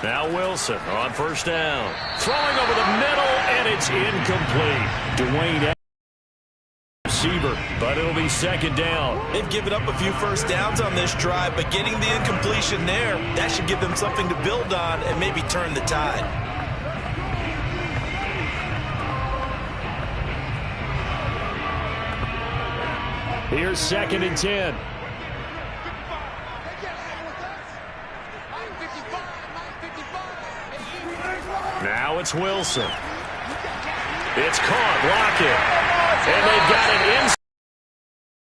Now Wilson on first down. Throwing over the middle, and it's incomplete. Dwayne receiver, but it'll be second down. They've given up a few first downs on this drive, but getting the incompletion there, that should give them something to build on and maybe turn the tide. Here's second and 10. Now it's Wilson. It's caught. Block it. And they've got it inside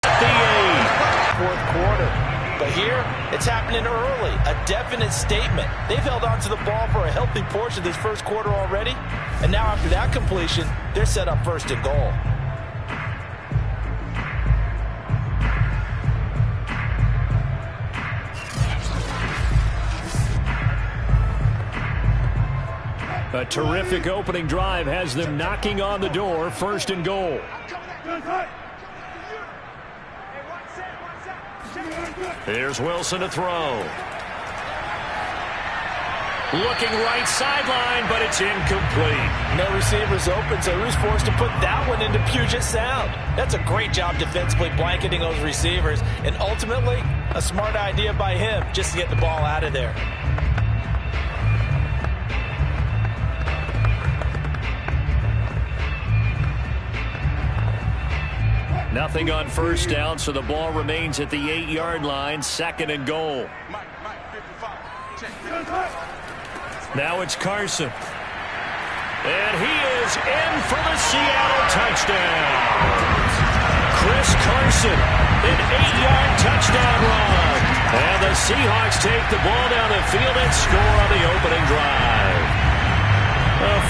the 8. Fourth quarter. But here, it's happening early. A definite statement. They've held on to the ball for a healthy portion of this first quarter already. And now after that completion, they're set up first and goal. A terrific opening drive has them knocking on the door, first and goal. Here's Wilson to throw. Looking right sideline, but it's incomplete. No receivers open, so who's forced to put that one into Puget Sound? That's a great job defensively blanketing those receivers, and ultimately, a smart idea by him just to get the ball out of there. Nothing on first down, so the ball remains at the 8-yard line, second and goal. Now it's Carson. And he is in for the Seattle touchdown. Chris Carson, an 8-yard touchdown run. And the Seahawks take the ball down the field and score on the opening drive.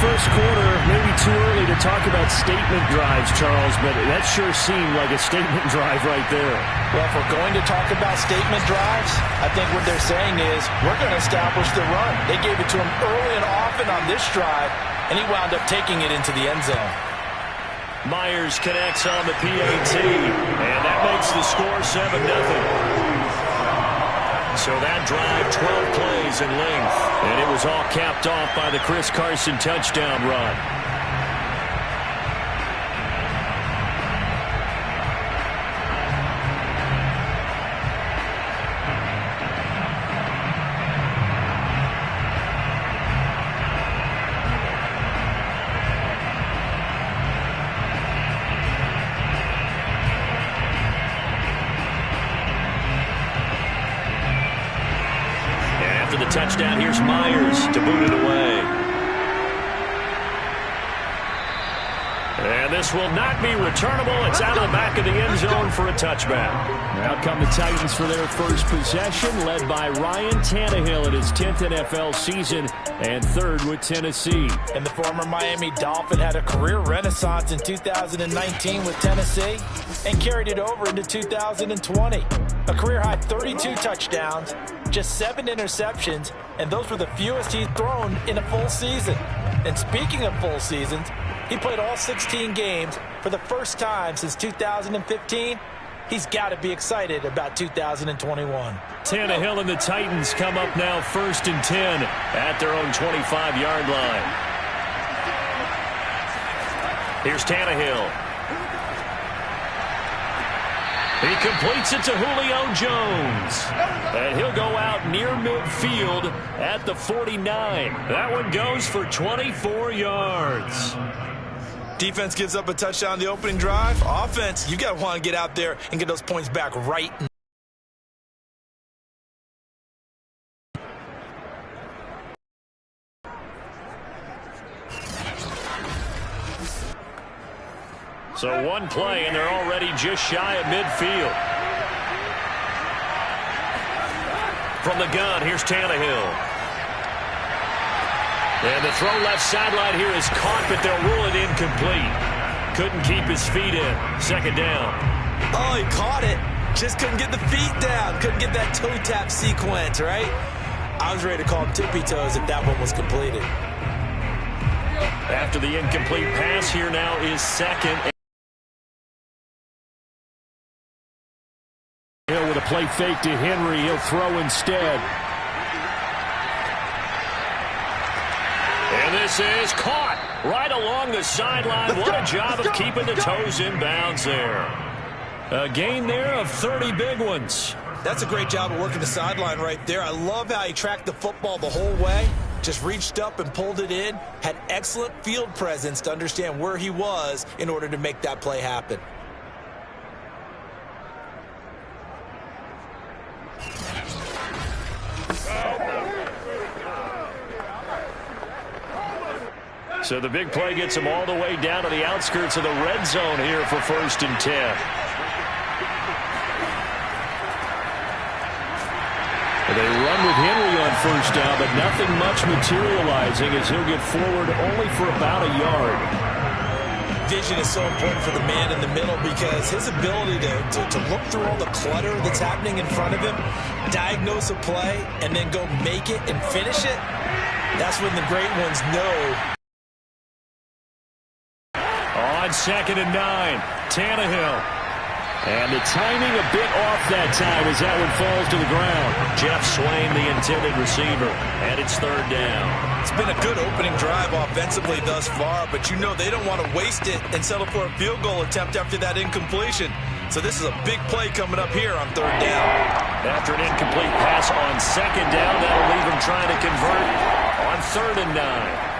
First quarter, maybe too early to talk about statement drives, Charles, but that sure seemed like a statement drive right there. Well, if we're going to talk about statement drives, I think what they're saying is we're going to establish the run. They gave it to him early and often on this drive, and he wound up taking it into the end zone. Myers connects on the PAT, and that makes the score 7-0. So that drive, 12 plays in length, and it was all capped off by the Chris Carson touchdown run. Touchdown, here's Myers to boot it away. And this will not be returnable. It's out of the back of the end zone for a touchback. Now come the Titans for their first possession, led by Ryan Tannehill in his 10th NFL season and third with Tennessee. And the former Miami Dolphin had a career renaissance in 2019 with Tennessee and carried it over into 2020. A career-high 32 touchdowns, just 7 interceptions, and those were the fewest he's thrown in a full season. And speaking of full seasons, he played all 16 games for the first time since 2015. He's got to be excited about 2021. Tannehill and the Titans come up now first and 10 at their own 25-yard line. Here's Tannehill. He completes it to Julio Jones. And he'll go out near midfield at the 49. That one goes for 24 yards. Defense gives up a touchdown on the opening drive. Offense, you got to want to get out there and get those points back right. So one play, and they're already just shy of midfield. From the gun, here's Tannehill. And the throw left sideline here is caught, but they'll rule it incomplete. Couldn't keep his feet in. Second down. Oh, he caught it. Just couldn't get the feet down. Couldn't get that toe tap sequence, right? I was ready to call him tippy toes if that one was completed. After the incomplete pass, here now is second. With a play fake to Henry, he'll throw instead. this is caught right along the sideline. What a job of keeping the toes in bounds there. A gain there of 30 big ones. That's a great job of working the sideline right there. I love how he tracked the football the whole way. Just reached up and pulled it in. Had excellent field presence to understand where he was in order to make that play happen. So the big play gets him all the way down to the outskirts of the red zone here for 1st and 10. They run with Henry on 1st down, but nothing much materializing as he'll get forward only for about a yard. Vision is so important for the man in the middle because his ability to look through all the clutter that's happening in front of him, diagnose a play, and then go make it and finish it, that's when the great ones know. On 2nd and 9, Tannehill. And the timing a bit off that time as that one falls to the ground. Jeff Swain, the intended receiver, and it's 3rd down. It's been a good opening drive offensively thus far, but you know they don't want to waste it and settle for a field goal attempt after that incompletion. So this is a big play coming up here on 3rd down. After an incomplete pass on 2nd down, that'll leave him trying to convert on 3rd and 9.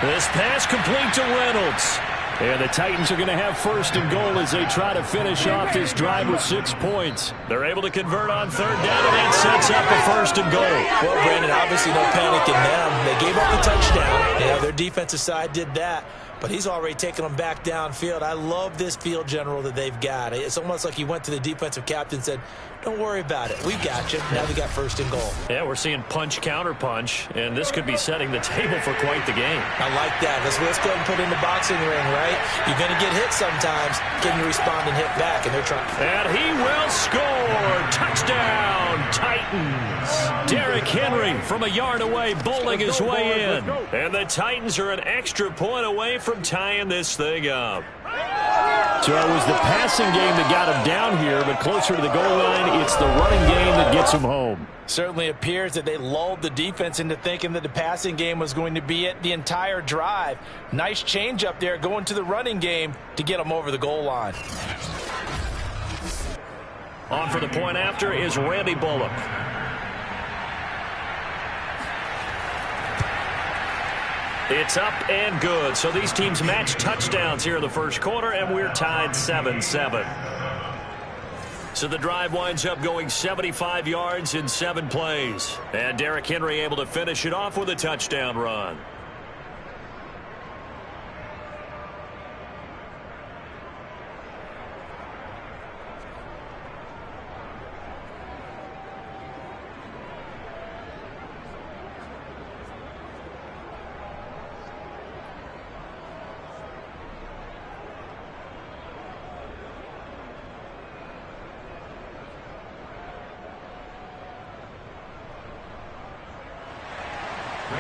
This pass complete to Reynolds. And the Titans are going to have 1st and goal as they try to finish off this drive with 6 points. They're able to convert on 3rd down, and that sets up a 1st and goal. Well, Brandon, obviously no panic in them. They gave up the touchdown. Yeah, their defensive side did that. But he's already taken them back downfield. I love this field general that they've got. It's almost like he went to the defensive captain and said, don't worry about it. We've got you. Now they got 1st and goal. Yeah, we're seeing punch, counter punch, and this could be setting the table for quite the game. I like that. Let's go ahead and put it in the boxing ring, right? You're going to get hit sometimes. Can you respond and hit back? And they're trying. And he will score. Touchdown, Titans. Derrick Henry from a yard away bowling his way in. And the Titans are an extra point away from tying this thing up. So it was the passing game that got him down here, but closer to the goal line, it's the running game that gets him home. Certainly appears that they lulled the defense into thinking that the passing game was going to be it the entire drive. Nice change up there going to the running game to get them over the goal line. On for the point after is Randy Bullock. It's up and good. So these teams match touchdowns here in the 1st quarter, and we're tied 7-7. So the drive winds up going 75 yards in 7 plays. And Derrick Henry able to finish it off with a touchdown run.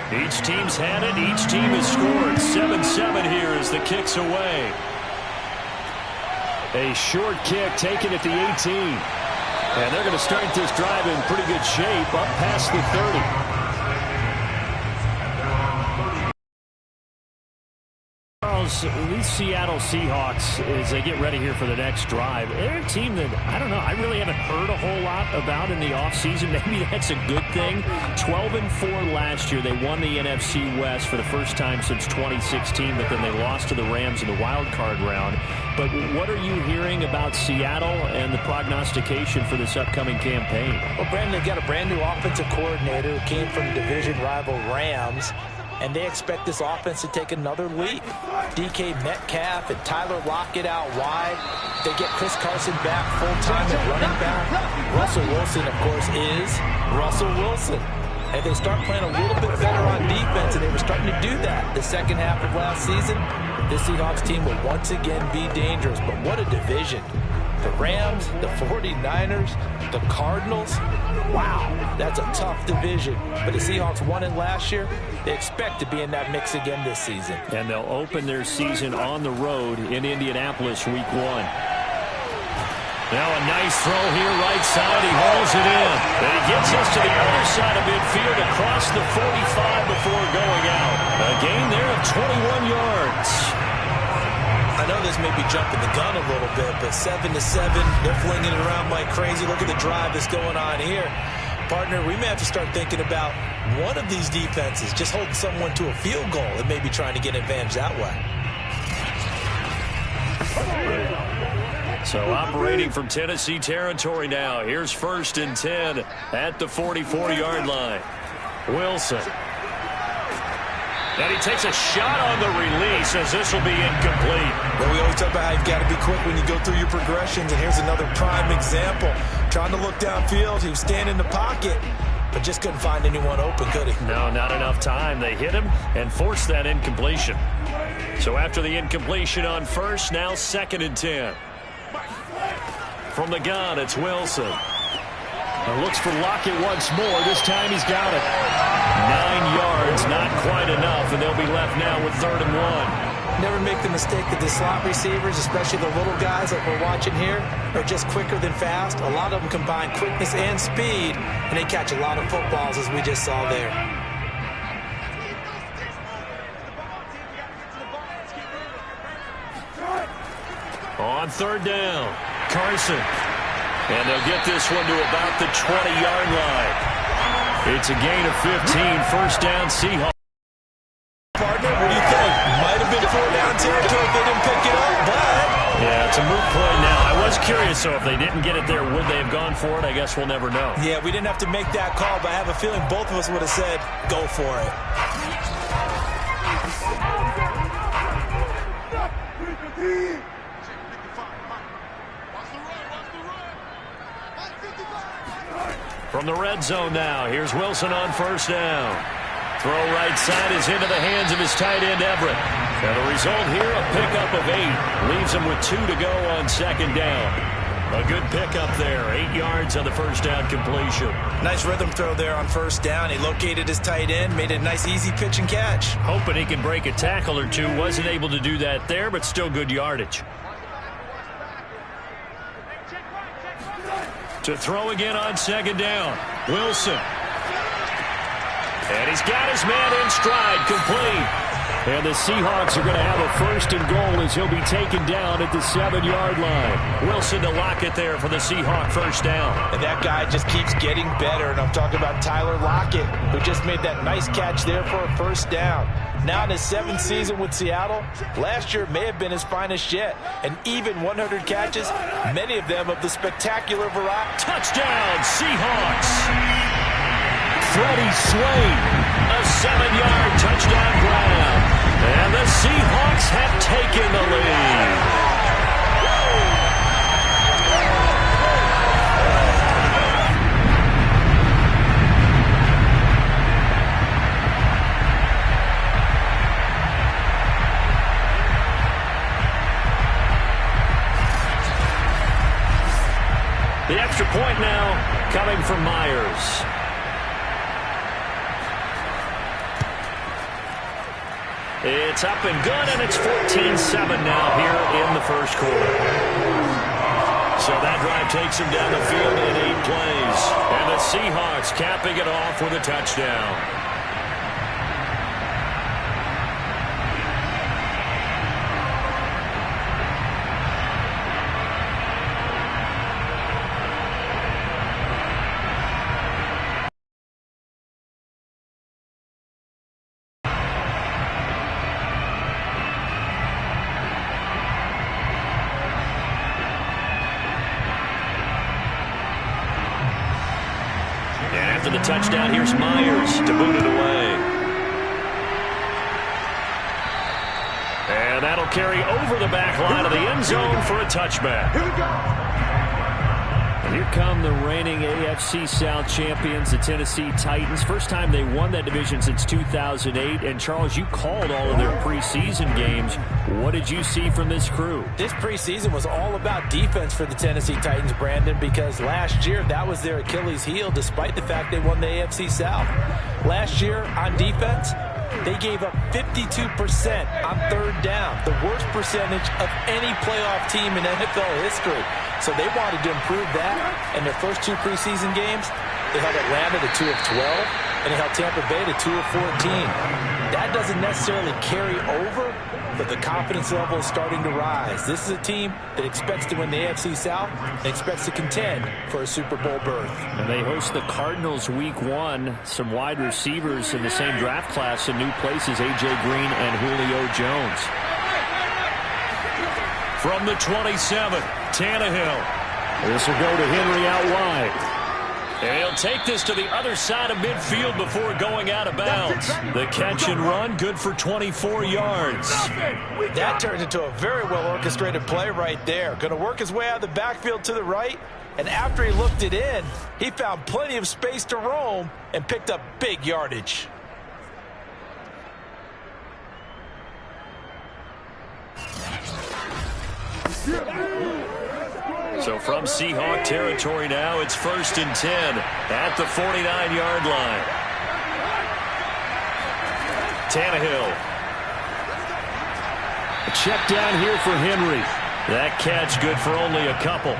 Each team's had it. Each team has scored. 7-7 here as the kick's away. A short kick taken at the 18. And they're going to start this drive in pretty good shape up past the 30. These Seattle Seahawks, as they get ready here for the next drive, they're a team that, I don't know, I really haven't heard a whole lot about in the offseason. Maybe that's a good thing. 12-4 last year. They won the NFC West for the first time since 2016, but then they lost to the Rams in the wild card round. But what are you hearing about Seattle and the prognostication for this upcoming campaign? Well, Brandon, they've got a brand new offensive coordinator who came from division rival Rams. And they expect this offense to take another leap. DK Metcalf and Tyler Lockett out wide. They get Chris Carson back full-time at running back. Russell Wilson, of course, is Russell Wilson. And they start playing a little bit better on defense, and they were starting to do that the second half of last season. This Seahawks team will once again be dangerous. But what a division. The Rams, the 49ers, the Cardinals. Wow, that's a tough division. But the Seahawks won it last year. They expect to be in that mix again this season. And they'll open their season on the road in Indianapolis week 1. Now a nice throw here, right side. He hauls it in. And he gets us to the other side of midfield across the 45 before going out. A gain there of 21 yards. I know this may be jumping the gun a little bit, but 7-7, they're flinging it around like crazy. Look at the drive that's going on here. Partner, we may have to start thinking about one of these defenses just holding someone to a field goal and maybe trying to get an advantage that way. So operating from Tennessee territory now. Here's 1st and 10 at the 44-yard line. Wilson. And he takes a shot on the release as this will be incomplete. Well, we always talk about how you've got to be quick when you go through your progressions, and here's another prime example. Trying to look downfield, he was standing in the pocket, but just couldn't find anyone open, could he? No, not enough time. They hit him and forced that incompletion. So after the incompletion on 1st, now 2nd and 10. From the gun, it's Wilson. And looks for Lockett once more. This time he's got it. 9 yards, not quite enough, and they'll be left now with 3rd and 1. Never make the mistake that the slot receivers, especially the little guys like we're watching here, are just quicker than fast. A lot of them combine quickness and speed, and they catch a lot of footballs, as we just saw there. On 3rd down, Carson. And they'll get this one to about the 20-yard line. It's a gain of 15, 1st down Seahawks. Partner, what do you think? Might have been 4-down territory if they didn't pick it up, but... Yeah, it's a moot point now. I was curious, so if they didn't get it there, would they have gone for it? I guess we'll never know. Yeah, we didn't have to make that call, but I have a feeling both of us would have said, go for it. From the red zone now, here's Wilson on 1st down. Throw right side is into the hands of his tight end, Everett. And the result here, a pickup of 8. Leaves him with 2 to go on 2nd down. A good pickup there, 8 yards on the 1st down completion. Nice rhythm throw there on 1st down. He located his tight end, made a nice easy pitch and catch. Hoping he can break a tackle or two. Wasn't able to do that there, but still good yardage. To throw again on 2nd down, Wilson. And he's got his man in stride, complete. And the Seahawks are going to have a 1st and goal as he'll be taken down at the 7-yard line. Wilson to lock it there for the Seahawk 1st down. And that guy just keeps getting better, and I'm talking about Tyler Lockett, who just made that nice catch there for a 1st down. Now in his 7th season with Seattle, last year may have been his finest yet. And even 100 catches, many of them of the spectacular variety. Touchdown, Seahawks! Freddie Swain, a 7-yard touchdown grab. And the Seahawks have taken the lead. The extra point now coming from Myers. It's up and good, and it's 14-7 now here in the 1st quarter. So that drive takes him down the field in 8 plays. And the Seahawks capping it off with a touchdown. And after the touchdown, here's Myers to boot it away. And that'll carry over the back line of the end zone for a touchback. Here we go. Here come the reigning AFC South champions, the Tennessee Titans. First time they won that division since 2008. And, Charles, you called all of their preseason games. What did you see from this crew? This preseason was all about defense for the Tennessee Titans, Brandon, because last year that was their Achilles heel, despite the fact they won the AFC South. Last year on defense, They gave up 52% on third down, the worst percentage of any playoff team in NFL history. So they wanted to improve that. In their first 2 preseason games, they held Atlanta to 2 of 12, and they held Tampa Bay to 2 of 14. That doesn't necessarily carry over, but the confidence level is starting to rise. This is a team that expects to win the AFC South and expects to contend for a Super Bowl berth. And they host the Cardinals week 1. Some wide receivers in the same draft class in new places, A.J. Green and Julio Jones. From the 27, Tannehill. This will go to Henry out wide. And he'll take this to the other side of midfield before going out of bounds. The catch and run, good for 24 yards. That turned into a very well-orchestrated play right there. Going to work his way out of the backfield to the right, and after he looked it in, he found plenty of space to roam and picked up big yardage. So from Seahawk territory now, it's 1st and 10 at the 49-yard line. Tannehill. A check down here for Henry. That catch good for only a couple.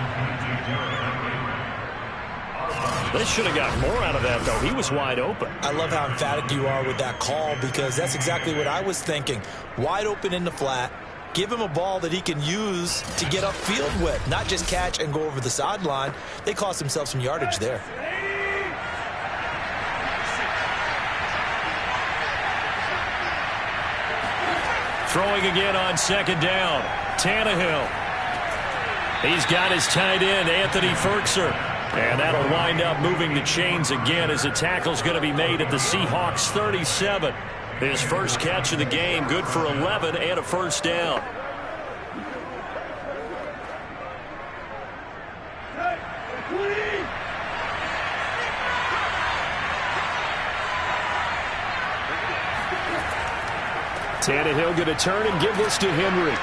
They should have got more out of that, though. He was wide open. I love how emphatic you are with that call, because that's exactly what I was thinking. Wide open in the flat. Give him a ball that he can use to get upfield with, not just catch and go over the sideline. They cost themselves some yardage there. Throwing again on 2nd down. Tannehill. He's got his tight end, Anthony Ferkser. And that'll wind up moving the chains again as the tackle's going to be made at the Seahawks 37. His first catch of the game, good for 11 and a first down. Tannehill going to turn and give this to Henry.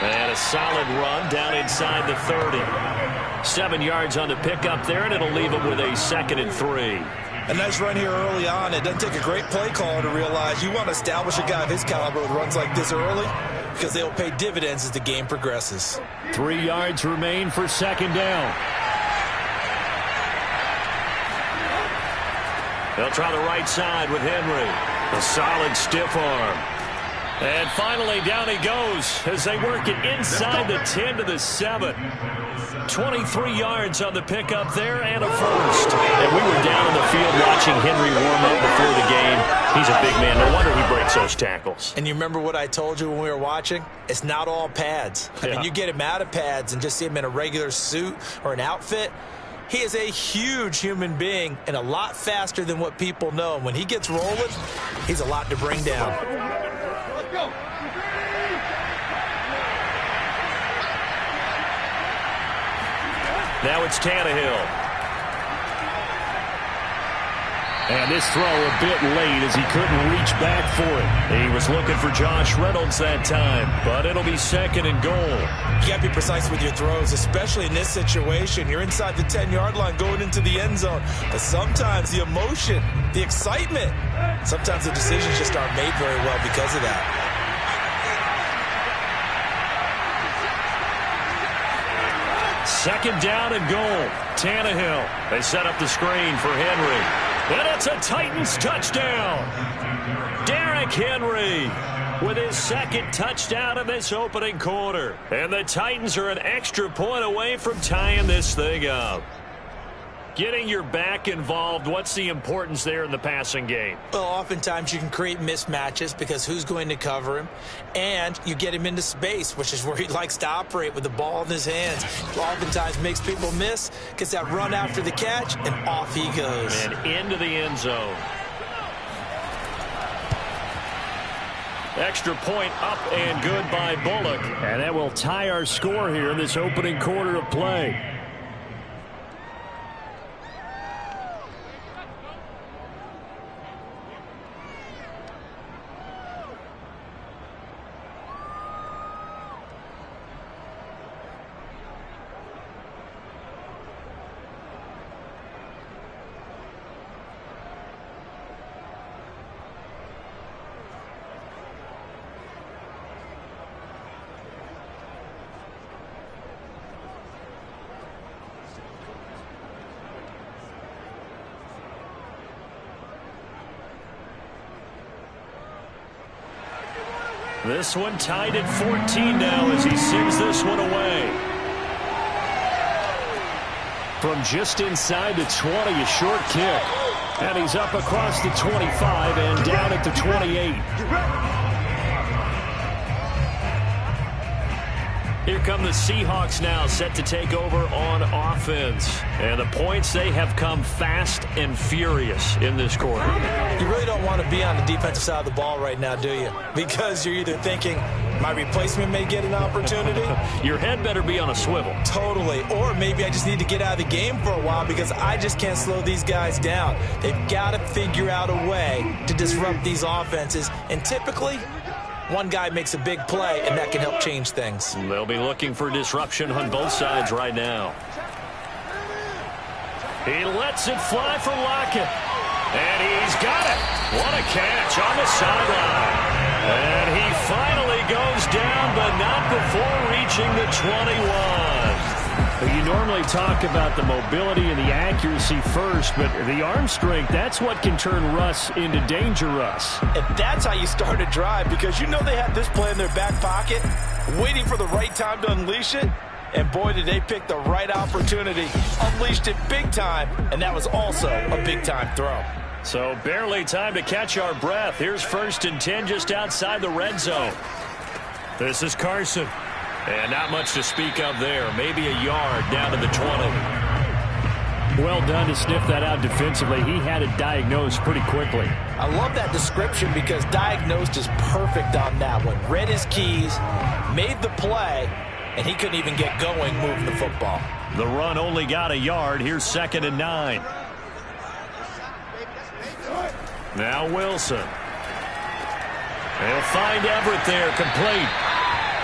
And a solid run down inside the 30. 7 yards on the pickup there, and it'll leave him with a 2nd and 3. A nice run here early on. It doesn't take a great play caller to realize you want to establish a guy of his caliber with runs like this early, because they'll pay dividends as the game progresses. 3 yards remain for 2nd down. They'll try the right side with Henry. A solid stiff arm. And finally, down he goes as they work it inside the 10 to the 7. 23 yards on the pickup there and a first. And we were down in the field watching Henry warm up before the game. He's a big man. No wonder he breaks those tackles. And you remember what I told you when we were watching? It's not all pads. I mean, you get him out of pads and just see him in a regular suit or an outfit. He is a huge human being and a lot faster than what people know. And when he gets rolling, he's a lot to bring down. Now it's Tannehill. And this throw a bit late as he couldn't reach back for it. He was looking for Josh Reynolds that time, but it'll be 2nd and goal. You got to be precise with your throws, especially in this situation. You're inside the 10-yard line going into the end zone. But sometimes the emotion, the excitement, sometimes the decisions just aren't made very well because of that. Second down and goal. Tannehill. They set up the screen for Henry. And it's a Titans touchdown. Derrick Henry with his 2nd touchdown in this opening quarter. And the Titans are an extra point away from tying this thing up. Getting your back involved, what's the importance there in the passing game? Well, oftentimes you can create mismatches because who's going to cover him? And you get him into space, which is where he likes to operate with the ball in his hands. Oftentimes makes people miss, gets that run after the catch, and off he goes. And into the end zone. Extra point up and good by Bullock. And that will tie our score here in this opening quarter of play. This one tied at 14 now as he sends this one away. From just inside the 20, a short kick. And he's up across the 25 and down at the 28. Here come the Seahawks now, set to take over on offense. And the points, they have come fast and furious in this quarter. You really don't want to be on the defensive side of the ball right now, do you? Because you're either thinking, my replacement may get an opportunity. Your head better be on a swivel. Totally. Or maybe I just need to get out of the game for a while because I just can't slow these guys down. They've got to figure out a way to disrupt these offenses. And typically, one guy makes a big play, and that can help change things. They'll be looking for disruption on both sides right now. He lets it fly for Lockett. And he's got it. What a catch on the sideline. And he finally goes down, but not before reaching the 21. You normally talk about the mobility and the accuracy first, but the arm strength, that's what can turn Russ into danger Russ. And that's how you start a drive, because you know they have this play in their back pocket, waiting for the right time to unleash it. And boy, did they pick the right opportunity. Unleashed it big time, and that was also a big-time throw. So barely time to catch our breath. Here's 1st and 10 just outside the red zone. This is Carson. And not much to speak of there. Maybe a yard down to the 20. Well done to sniff that out defensively. He had it diagnosed pretty quickly. I love that description because diagnosed is perfect on that one. Read his keys, made the play, and he couldn't even get going moving the football. The run only got a yard. Here's 2nd and 9. Now Wilson. They'll find Everett there, complete.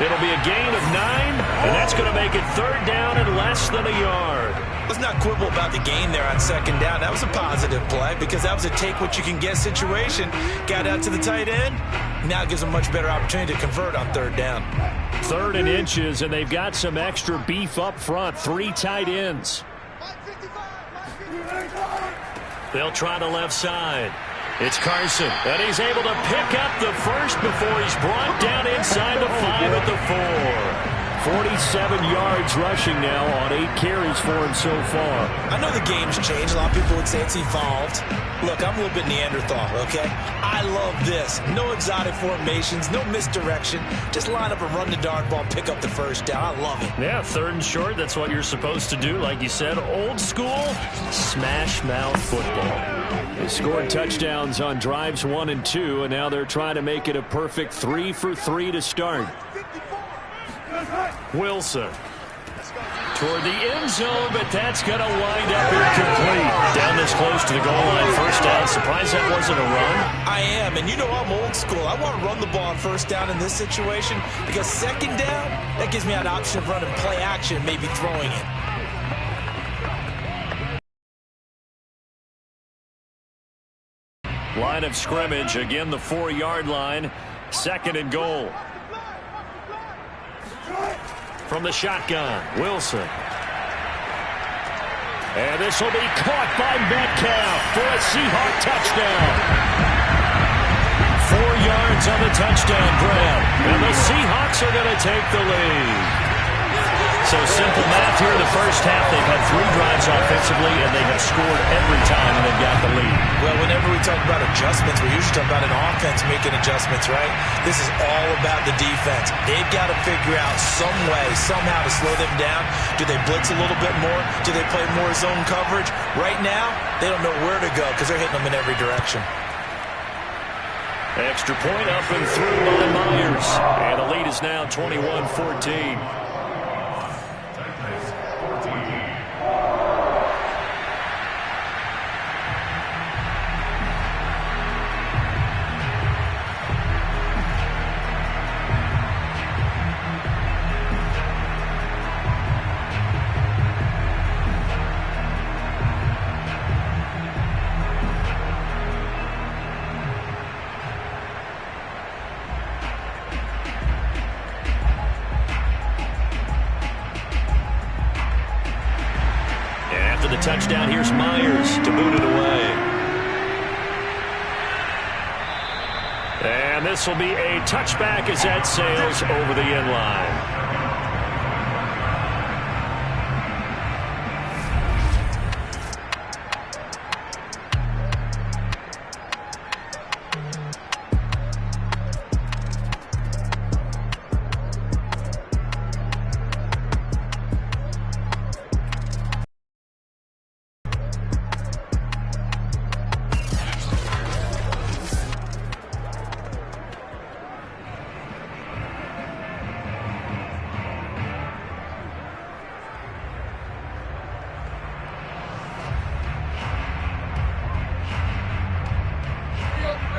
It'll be a gain of 9, and that's going to make it 3rd down and less than a yard. Let's not quibble about the gain there on 2nd down. That was a positive play because that was a take-what-you-can-get situation. Got out to the tight end. Now it gives them a much better opportunity to convert on 3rd down. 3rd and inches, and they've got some extra beef up front. 3 tight ends. They'll try the left side. It's Carson, and he's able to pick up the first before he's brought down inside the 5 at the 4. 47 yards rushing now on 8 carries for him so far. I know the game's changed. A lot of people would say it's evolved. Look, I'm a little bit Neanderthal, okay? I love this. No exotic formations, no misdirection. Just line up and run the darn ball, pick up the first down. I love it. Yeah, 3rd and short, that's what you're supposed to do. Like you said, old school, smash mouth football. They scored touchdowns on drives 1 and 2, and now they're trying to make it a perfect 3 for 3 to start. Wilson toward the end zone, but that's going to wind up incomplete. Down this close to the goal line, 1st down. Surprised that wasn't a run. I am, and you know I'm old school. I want to run the ball on 1st down in this situation because 2nd down, that gives me an option of running play action, maybe throwing it. Line of scrimmage, again the 4-yard line. 2nd and goal. From the shotgun, Wilson. And this will be caught by Metcalf for a Seahawk touchdown. 4 yards on the touchdown grab. And the Seahawks are going to take the lead. So simple math here in the 1st half. They've had 3 drives offensively, and they have scored every time, and they've got the lead. Well, whenever we talk about adjustments, we usually talk about an offense making adjustments, right? This is all about the defense. They've got to figure out some way, somehow to slow them down. Do they blitz a little bit more? Do they play more zone coverage? Right now, they don't know where to go because they're hitting them in every direction. Extra point up and through by Myers. And the lead is now 21-14. Touchdown, here's Myers to boot it away. And this will be a touchback as that sails over the end line.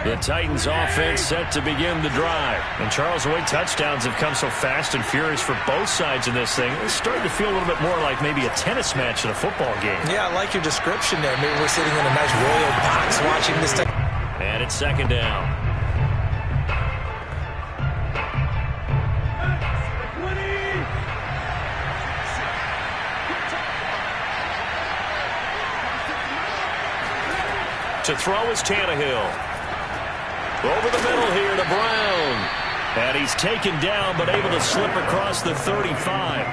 The Titans offense set to begin the drive. And Charles, the way touchdowns have come so fast and furious for both sides in this thing, it's starting to feel a little bit more like maybe a tennis match in a football game. Yeah, I like your description there. Maybe we're sitting in a nice royal box watching this. And it's second down. To throw is Tannehill. Over the middle here to Brown. And he's taken down but able to slip across the 35.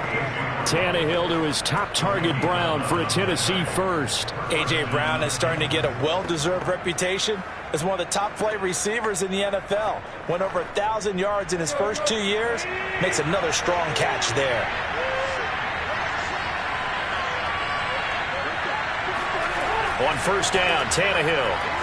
Tannehill to his top target, Brown, for a Tennessee first. A.J. Brown is starting to get a well-deserved reputation as one of the top flight receivers in the NFL. Went over 1,000 yards in his first 2 years. Makes another strong catch there. On first down, Tannehill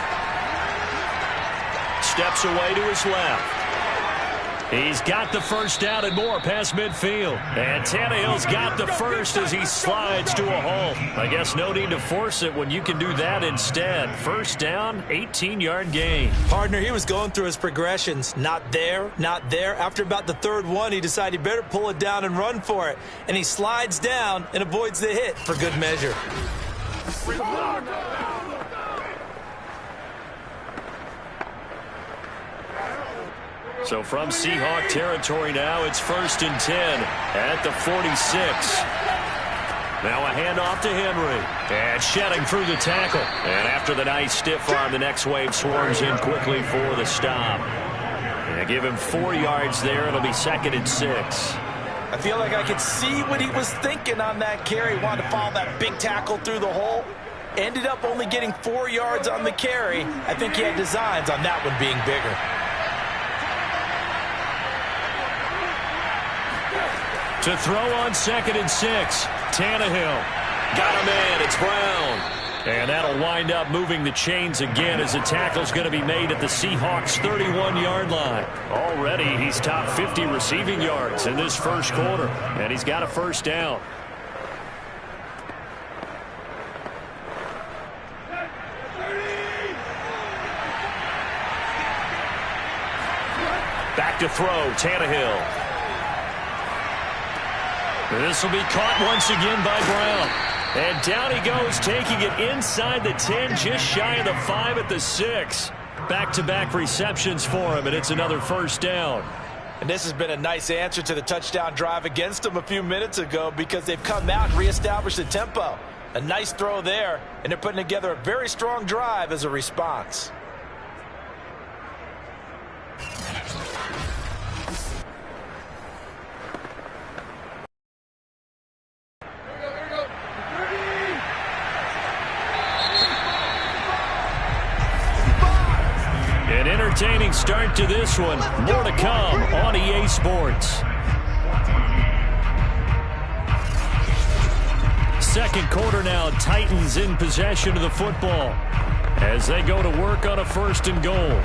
steps away to his left. He's got the first down and more past midfield. And Tannehill's got the first as he slides to a halt. I guess no need to force it when you can do that instead. First down, 18-yard gain. Partner, he was going through his progressions. Not there, not there. After about the third one, he decided he better pull it down and run for it. And he slides down and avoids the hit for good measure. So from Seahawk territory now, it's 1st and 10 at the 46. Now a handoff to Henry. And shedding through the tackle. And after the nice stiff arm, the next wave swarms in quickly for the stop. And give him 4 yards there. It'll be 2nd and 6. I feel like I could see what he was thinking on that carry. Wanted to follow that big tackle through the hole. Ended up only getting 4 yards on the carry. I think he had designs on that one being bigger. To throw on 2nd and 6. Tannehill. Got him in. It's Brown. And that'll wind up moving the chains again as the tackle's going to be made at the Seahawks' 31-yard line. Already he's top 50 receiving yards in this first quarter. And he's got a first down. Back to throw. Tannehill. This will be caught once again by Brown. And down he goes, taking it inside the 10, just shy of the 5 at the 6. Back-to-back receptions for him, and it's another first down. And this has been a nice answer to the touchdown drive against them a few minutes ago because they've come out and reestablished the tempo. A nice throw there, and they're putting together a very strong drive as a response. An entertaining start to this one. More to come on EA Sports. Second quarter now, Titans in possession of the football as they go to work on a 1st and goal.